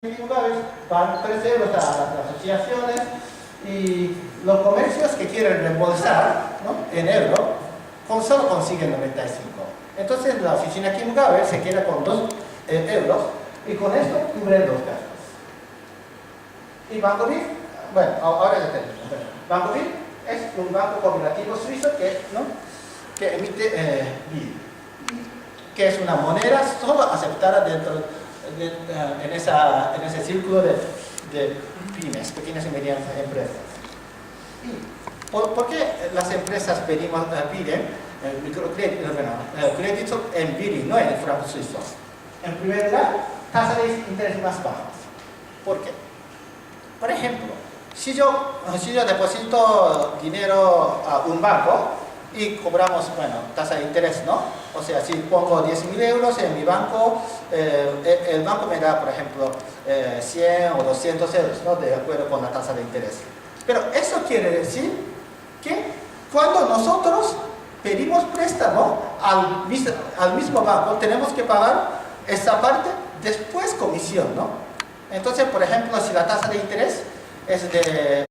lugares pagan 3 euros a las asociaciones y los comercios que quieren reembolsar, ¿no?, en euro, solo consiguen 95. Entonces la oficina aquí en Mugabe se queda con 2 euros y con esto cubre los gastos. Y Banco BIF, bueno, ahora ya tenemos. Banco BIF es un banco cooperativo suizo que emite BIF, que es una moneda solo aceptada dentro en ese círculo de pymes, pequeñas y medianas empresas. ¿Y por qué las empresas piden crédito en BIF, no en el franco suizo? En primer lugar, tasa de interés más bajas. ¿Por qué? Por ejemplo, si yo deposito dinero a un banco y cobramos, tasa de interés, ¿no? O sea, si pongo 10.000 euros en mi banco, el banco me da, por ejemplo, 100 o 200 euros, ¿no?, de acuerdo con la tasa de interés. Pero eso quiere decir que cuando nosotros pedimos préstamo al mismo banco, tenemos que pagar esa parte después comisión, ¿no? Entonces, por ejemplo, si la tasa de interés es de